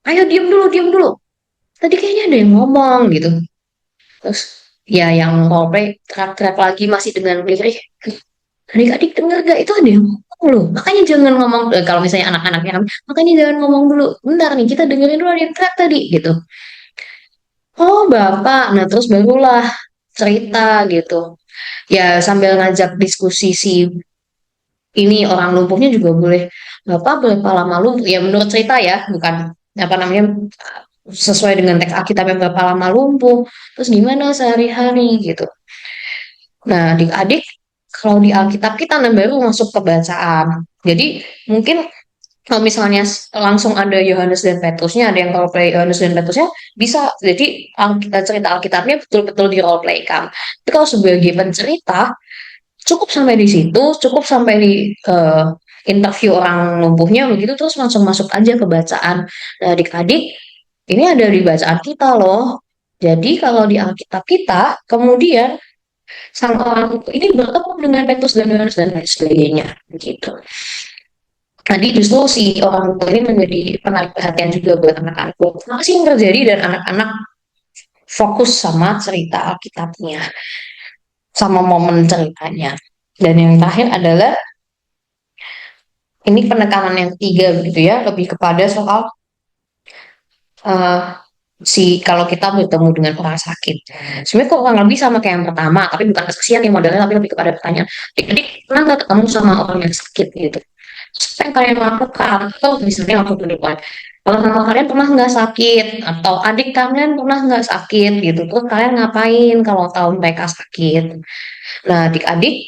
Ayo diam dulu, diam dulu. Tadi kayaknya ada yang ngomong gitu. Terus ya yang roleplay teriak-teriak lagi masih dengan lirih. Adik-adik dengar gak? Itu ada yang ngomong loh. Makanya jangan ngomong, kalau misalnya anak-anaknya kan, makanya jangan ngomong dulu. Bentar nih, kita dengerin dulu ada yang teriak tadi gitu. Oh bapak, nah terus barulah cerita gitu. Ya sambil ngajak diskusi si ini orang lumpuhnya juga boleh. Bapak berapa lama lumpuh? Ya menurut cerita ya, bukan apa namanya, sesuai dengan teks Alkitabnya berapa lama lumpuh, terus gimana sehari-hari gitu. Nah, adik-adik, kalau di Alkitab kita baru masuk ke bacaan. Jadi mungkin kalau misalnya langsung ada Yohanes dan Petrusnya, ada yang role play Yohanes dan Petrusnya, bisa. Jadi cerita Alkitabnya betul-betul di role play kan. Tapi kalau sebagai pencerita, cukup sampai di situ, cukup sampai di interview orang lumpuhnya begitu, terus langsung masuk aja ke bacaan. Nah, adik-adik, ini ada di bacaan kita loh. Jadi kalau di Alkitab kita, kemudian sang orang ini bertemu dengan Petrus dan Yohanes dan lain sebagainya, begitu. Tadi justru si orang tua ini menjadi penarik perhatian juga buat anak-anak. Apa sih yang terjadi dan anak-anak fokus sama cerita Alkitabnya, sama momen ceritanya. Dan yang terakhir adalah ini penekanan yang ketiga gitu ya, lebih kepada soal eh, kalau kita bertemu dengan orang sakit. Sebenarnya kok kurang lebih sama kayak yang pertama, tapi bukan kesaksian yang modelnya, tapi lebih kepada pertanyaan. Jadi pernah nggak ketemu sama orang yang sakit gitu? Apa yang kalian lakukan? Atau misalnya waktu di depan, kalau sama kalian pernah nggak sakit? Atau adik kalian pernah nggak sakit gitu? Terus kalian ngapain kalau tahu mereka sakit? Nah, adik-adik,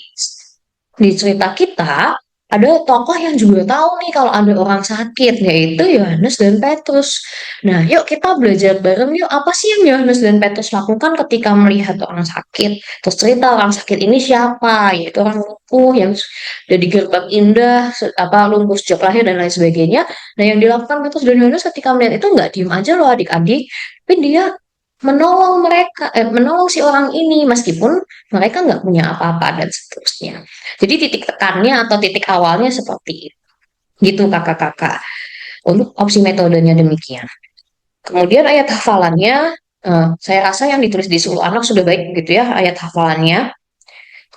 di cerita kita ada tokoh yang juga tahu nih kalau ada orang sakit, yaitu Yohanes dan Petrus. Nah, yuk kita belajar bareng yuk, apa sih yang Yohanes dan Petrus lakukan ketika melihat orang sakit. Terus cerita orang sakit ini siapa, yaitu orang lumpuh yang sudah di gerbang indah, lumpuh sejak lahir dan lain sebagainya. Nah, yang dilakukan Petrus dan Yohanes ketika melihat itu nggak diem aja loh adik-adik, tapi dia menolong si orang ini meskipun mereka nggak punya apa-apa dan seterusnya. Jadi titik tekannya atau titik awalnya seperti itu. Gitu kakak-kakak. Untuk opsi metodenya demikian. Kemudian ayat hafalannya, saya rasa yang ditulis di seluruh anak sudah baik gitu ya ayat hafalannya.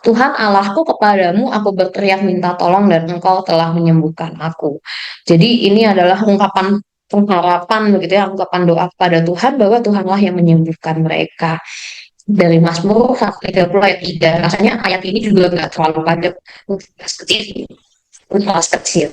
Tuhan Allahku, kepadamu aku berteriak minta tolong dan engkau telah menyembuhkan aku. Jadi ini adalah ungkapan pengharapan begitu ya, ungkapan doa kepada Tuhan bahwa Tuhanlah yang menyembuhkan mereka. Dari Mazmur 130 ayat 3. Rasanya ayat ini juga nggak terlalu panjang, kelas kecil.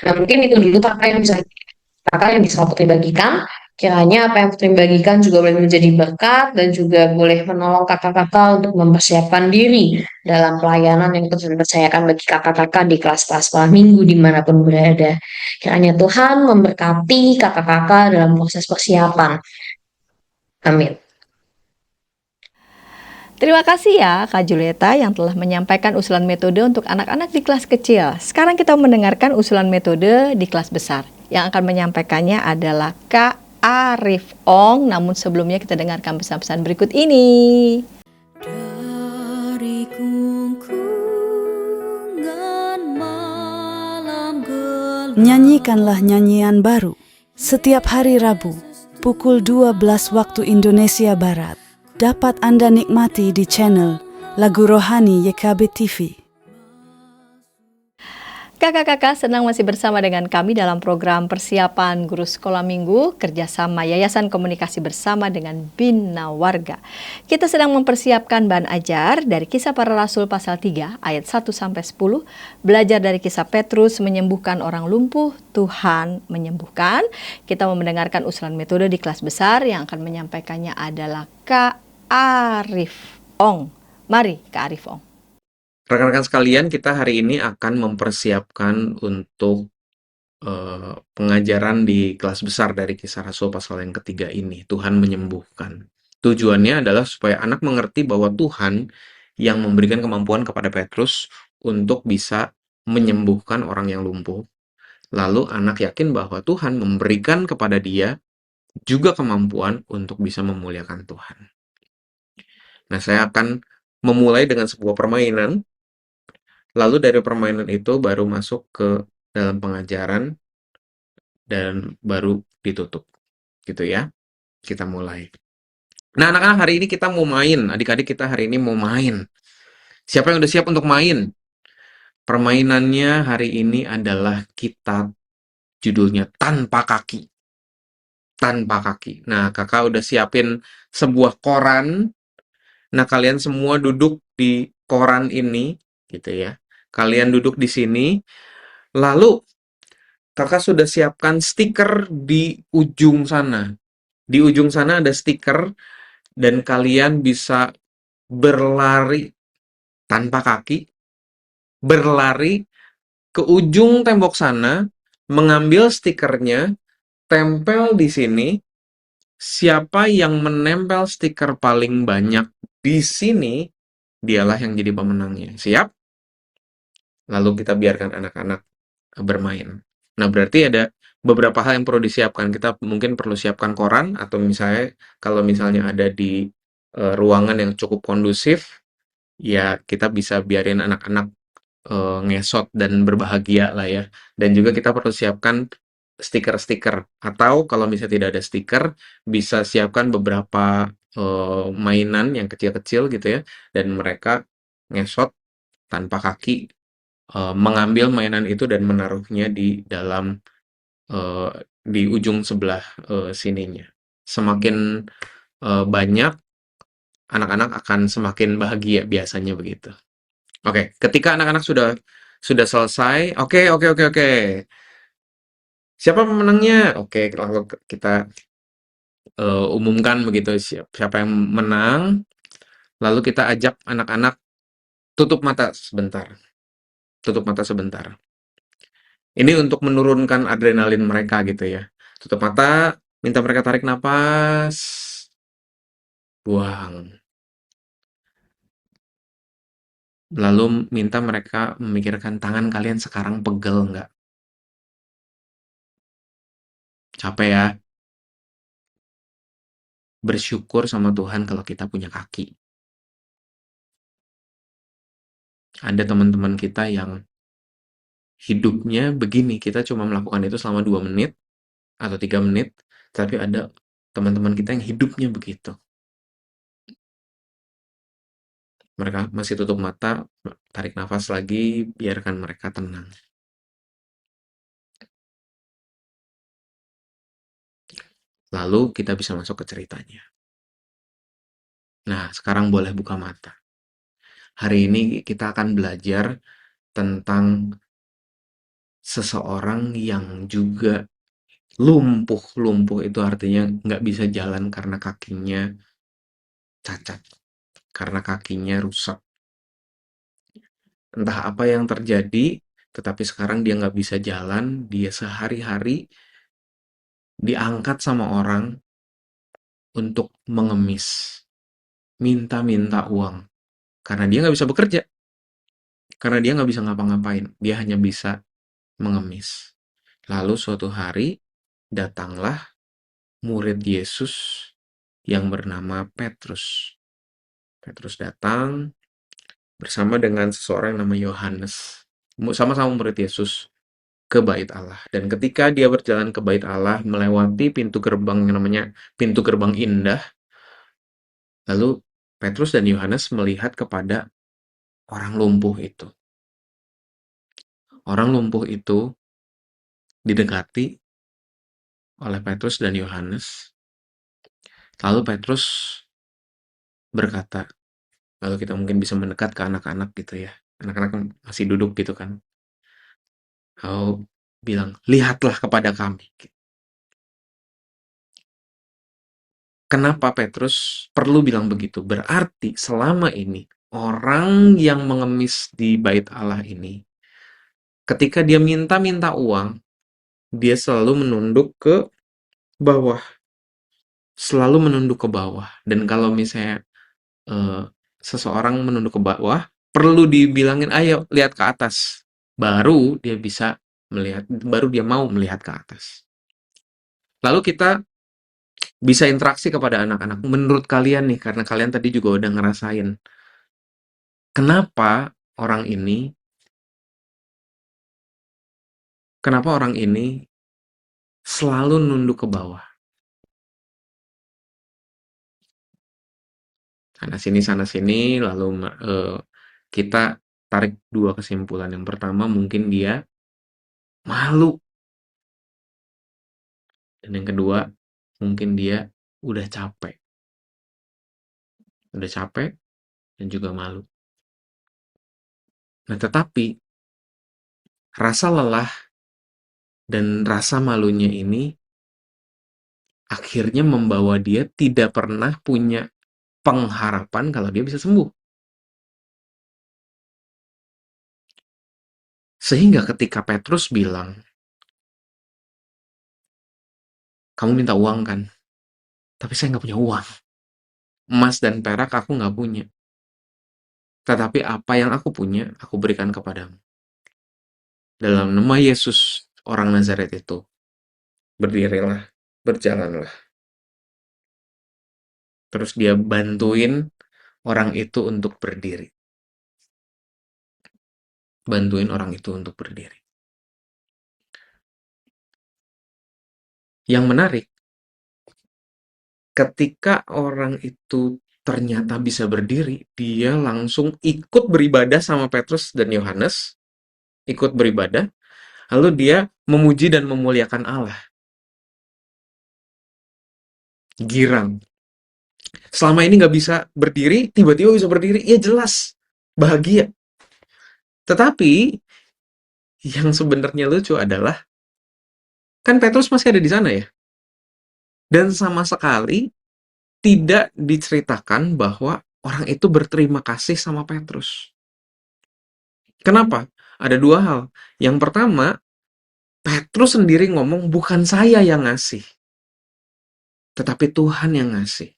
Nah, mungkin itu dulu kakak yang bisa Putri bagikan. Kiranya apa yang Putri bagikan juga boleh menjadi berkat dan juga boleh menolong kakak-kakak untuk mempersiapkan diri dalam pelayanan yang terus dipercayakan bagi kakak-kakak di kelas-kelas sekolah minggu dimanapun berada. Kiranya Tuhan memberkati kakak-kakak dalam proses persiapan. Amin. Terima kasih ya Kak Julieta yang telah menyampaikan usulan metode untuk anak-anak di kelas kecil. Sekarang kita mendengarkan usulan metode di kelas besar. Yang akan menyampaikannya adalah Kak Arif Ong. Namun sebelumnya kita dengarkan pesan-pesan berikut ini. Dari kungkungan malam gelap, Nyanyikanlah nyanyian baru setiap hari Rabu pukul 12 waktu Indonesia Barat. Dapat Anda nikmati di channel Lagu Rohani YKB TV. Kakak-kakak senang masih bersama dengan kami dalam program persiapan guru sekolah minggu kerjasama Yayasan Komunikasi Bersama dengan Bina Warga. Kita sedang mempersiapkan bahan ajar dari Kisah Para Rasul pasal 3 ayat 1-10, belajar dari kisah Petrus menyembuhkan orang lumpuh, Tuhan menyembuhkan. Kita mau mendengarkan usulan metode di kelas besar yang akan menyampaikannya adalah Kak Arif Ong. Mari Kak Arif Ong. Rekan-rekan sekalian, kita hari ini akan mempersiapkan untuk pengajaran di kelas besar dari Kisah Rasul pasal yang ketiga ini, Tuhan menyembuhkan. Tujuannya adalah supaya anak mengerti bahwa Tuhan yang memberikan kemampuan kepada Petrus untuk bisa menyembuhkan orang yang lumpuh. Lalu anak yakin bahwa Tuhan memberikan kepada dia juga kemampuan untuk bisa memuliakan Tuhan. Nah, saya akan memulai dengan sebuah permainan. Lalu dari permainan itu baru masuk ke dalam pengajaran dan baru ditutup. Gitu ya. Kita mulai. Nah, anak-anak hari ini kita mau main. Adik-adik kita hari ini mau main. Siapa yang udah siap untuk main? Permainannya hari ini adalah kitab judulnya Tanpa Kaki. Tanpa Kaki. Nah, kakak udah siapin sebuah koran. Nah, kalian semua duduk di koran ini, gitu ya. Kalian duduk di sini, lalu kakak sudah siapkan stiker di ujung sana. Di ujung sana ada stiker dan kalian bisa berlari tanpa kaki, berlari ke ujung tembok sana, mengambil stikernya, tempel di sini. Siapa yang menempel stiker paling banyak di sini, dialah yang jadi pemenangnya. Siap? Lalu kita biarkan anak-anak bermain. Nah, berarti ada beberapa hal yang perlu disiapkan. Kita mungkin perlu siapkan koran, atau misalnya kalau misalnya ada di ruangan yang cukup kondusif, ya kita bisa biarin anak-anak ngesot dan berbahagia lah ya. Dan juga kita perlu siapkan stiker-stiker, atau kalau misalnya tidak ada stiker, bisa siapkan beberapa mainan yang kecil-kecil gitu ya, dan mereka ngesot tanpa kaki, mengambil mainan itu dan menaruhnya di dalam di ujung sebelah sininya. Semakin banyak, anak-anak akan semakin bahagia, biasanya begitu. Oke, ketika anak-anak sudah selesai, oke, oke, oke, oke. Siapa pemenangnya? Oke, lalu kita umumkan begitu siapa yang menang. Lalu kita ajak anak-anak tutup mata sebentar, tutup mata sebentar. Ini untuk menurunkan adrenalin mereka gitu ya. Tutup mata, minta mereka tarik napas, buang. Lalu minta mereka memikirkan tangan kalian sekarang pegel nggak? Capek ya? Bersyukur sama Tuhan kalau kita punya kaki. Ada teman-teman kita yang hidupnya begini, kita cuma melakukan itu selama 2 menit atau 3 menit, tapi ada teman-teman kita yang hidupnya begitu. Mereka masih tutup mata, tarik nafas lagi, biarkan mereka tenang. Lalu kita bisa masuk ke ceritanya. Nah, sekarang boleh buka mata. Hari ini kita akan belajar tentang seseorang yang juga lumpuh. Lumpuh itu artinya nggak bisa jalan karena kakinya cacat, karena kakinya rusak. Entah apa yang terjadi, tetapi sekarang dia nggak bisa jalan, dia sehari-hari diangkat sama orang untuk mengemis, minta-minta uang, karena dia nggak bisa bekerja, karena dia nggak bisa ngapa-ngapain, dia hanya bisa mengemis. Lalu suatu hari, datanglah murid Yesus yang bernama Petrus. Petrus datang bersama dengan seseorang yang namanya Yohanes, sama-sama murid Yesus, ke bait Allah. Dan ketika dia berjalan ke bait Allah, melewati pintu gerbang yang namanya pintu gerbang indah, lalu Petrus dan Yohanes melihat kepada orang lumpuh itu. Orang lumpuh itu didekati oleh Petrus dan Yohanes. Lalu Petrus berkata, lalu kita mungkin bisa mendekat ke anak-anak gitu ya. Anak-anak masih duduk gitu kan. Lalu bilang, lihatlah kepada kami. Kenapa Petrus perlu bilang begitu? Berarti selama ini orang yang mengemis di bait Allah ini, ketika dia minta-minta uang, dia selalu menunduk ke bawah. Selalu menunduk ke bawah. Dan kalau misalnya seseorang menunduk ke bawah, perlu dibilangin, ayo lihat ke atas. Baru dia bisa melihat, baru dia mau melihat ke atas. Lalu kita bisa interaksi kepada anak-anak. Menurut kalian nih, karena kalian tadi juga udah ngerasain, kenapa orang ini selalu nunduk ke bawah? Sana sini, lalu kita tarik 2 kesimpulan. Yang pertama, mungkin dia malu. Dan yang kedua, mungkin dia udah capek. Udah capek dan juga malu. Nah, tetapi rasa lelah dan rasa malunya ini akhirnya membawa dia tidak pernah punya pengharapan kalau dia bisa sembuh. Sehingga ketika Petrus bilang, kamu minta uang kan? Tapi saya nggak punya uang. Emas dan perak aku nggak punya. Tetapi apa yang aku punya, aku berikan kepadamu. Dalam nama Yesus, orang Nazaret itu, berdirilah, berjalanlah. Terus dia bantuin orang itu untuk berdiri. Bantuin orang itu untuk berdiri. Yang menarik, ketika orang itu ternyata bisa berdiri, dia langsung ikut beribadah sama Petrus dan Yohanes, ikut beribadah, lalu dia memuji dan memuliakan Allah. Girang. Selama ini nggak bisa berdiri, tiba-tiba bisa berdiri, ya jelas, bahagia. Tetapi, yang sebenarnya lucu adalah, kan Petrus masih ada di sana ya, dan sama sekali tidak diceritakan bahwa orang itu berterima kasih sama Petrus. Kenapa? Ada dua hal. Yang pertama, Petrus sendiri ngomong, bukan saya yang ngasih, tetapi Tuhan yang ngasih.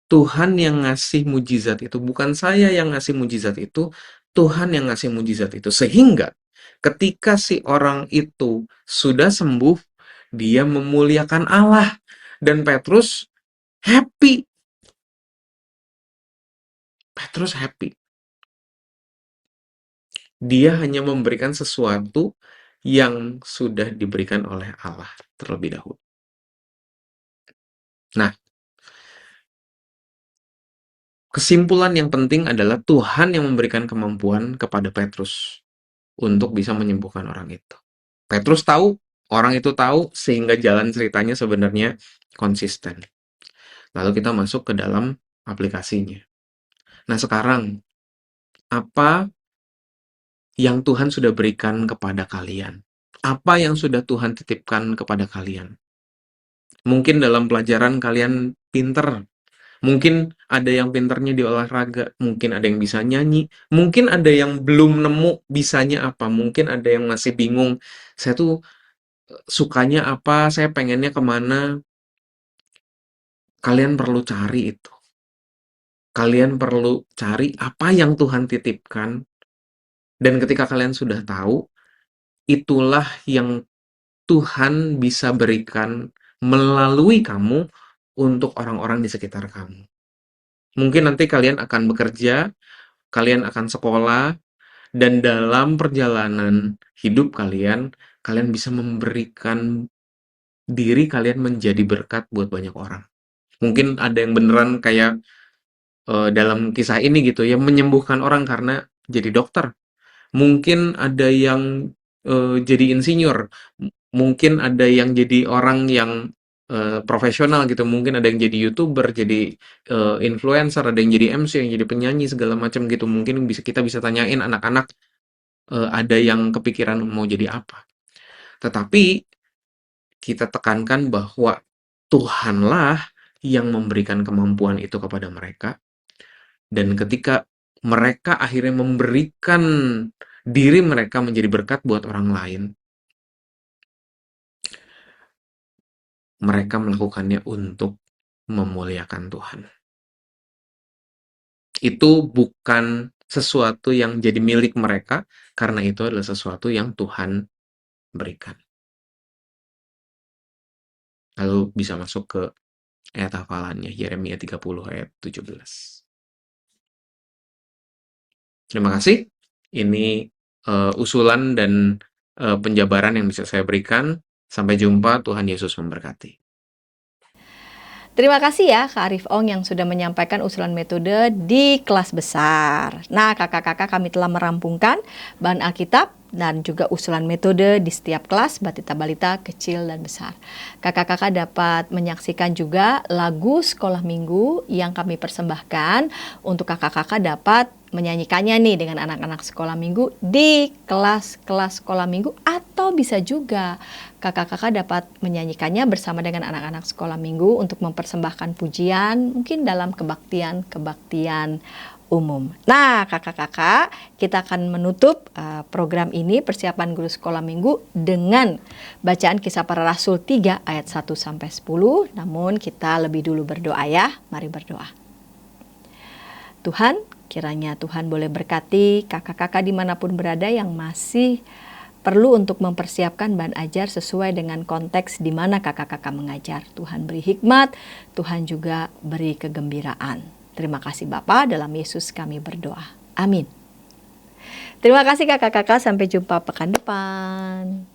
Tuhan yang ngasih mujizat itu, bukan saya yang ngasih mujizat itu, Tuhan yang ngasih mujizat itu. Sehingga ketika si orang itu sudah sembuh, dia memuliakan Allah. Dan Petrus happy. Petrus happy. Dia hanya memberikan sesuatu yang sudah diberikan oleh Allah terlebih dahulu. Nah, kesimpulan yang penting adalah Tuhan yang memberikan kemampuan kepada Petrus untuk bisa menyembuhkan orang itu. Petrus tahu, orang itu tahu, sehingga jalan ceritanya sebenarnya konsisten. Lalu kita masuk ke dalam aplikasinya. Nah, sekarang, apa yang Tuhan sudah berikan kepada kalian? Apa yang sudah Tuhan titipkan kepada kalian? Mungkin dalam pelajaran kalian pinter. Mungkin ada yang pinternya di olahraga, mungkin ada yang bisa nyanyi, mungkin ada yang belum nemu bisanya apa, mungkin ada yang masih bingung, saya tuh sukanya apa, saya pengennya kemana. Kalian perlu cari itu. Kalian perlu cari apa yang Tuhan titipkan, dan ketika kalian sudah tahu, itulah yang Tuhan bisa berikan melalui kamu untuk orang-orang di sekitar kamu. Mungkin nanti kalian akan bekerja, kalian akan sekolah, dan dalam perjalanan hidup kalian, kalian bisa memberikan diri kalian menjadi berkat buat banyak orang. Mungkin ada yang beneran kayak dalam kisah ini gitu ya, menyembuhkan orang karena jadi dokter. Mungkin ada yang jadi insinyur. Mungkin ada yang jadi orang yang profesional gitu. Mungkin ada yang jadi YouTuber, jadi influencer, ada yang jadi MC, yang jadi penyanyi segala macam gitu. Mungkin kita bisa tanyain anak-anak, ada yang kepikiran mau jadi apa. Tetapi kita tekankan bahwa Tuhanlah yang memberikan kemampuan itu kepada mereka. Dan ketika mereka akhirnya memberikan diri mereka menjadi berkat buat orang lain, mereka melakukannya untuk memuliakan Tuhan. Itu bukan sesuatu yang jadi milik mereka, karena itu adalah sesuatu yang Tuhan berikan. Lalu bisa masuk ke ayat hafalannya, Yeremia 30 ayat 17. Terima kasih. Ini usulan dan penjabaran yang bisa saya berikan. Sampai jumpa, Tuhan Yesus memberkati. Terima kasih ya Kak Arif Ong yang sudah menyampaikan usulan metode di kelas besar. Nah, kakak-kakak, kami telah merampungkan bahan Alkitab dan juga usulan metode di setiap kelas batita balita kecil dan besar. Kakak-kakak dapat menyaksikan juga lagu sekolah minggu yang kami persembahkan untuk kakak-kakak dapat menyanyikannya nih dengan anak-anak sekolah minggu di kelas-kelas sekolah minggu atau Atau bisa juga kakak-kakak dapat menyanyikannya bersama dengan anak-anak sekolah minggu untuk mempersembahkan pujian, mungkin dalam kebaktian umum. Nah, kakak-kakak, kita akan menutup program ini persiapan guru sekolah minggu dengan bacaan Kisah Para Rasul 3 ayat 1 sampai 10. Namun kita lebih dulu berdoa ya. Mari berdoa. Tuhan, kiranya Tuhan boleh berkati kakak-kakak dimanapun berada yang masih perlu untuk mempersiapkan bahan ajar sesuai dengan konteks di mana kakak-kakak mengajar. Tuhan beri hikmat, Tuhan juga beri kegembiraan. Terima kasih Bapa, dalam Yesus kami berdoa. Amin. Terima kasih kakak-kakak, sampai jumpa pekan depan.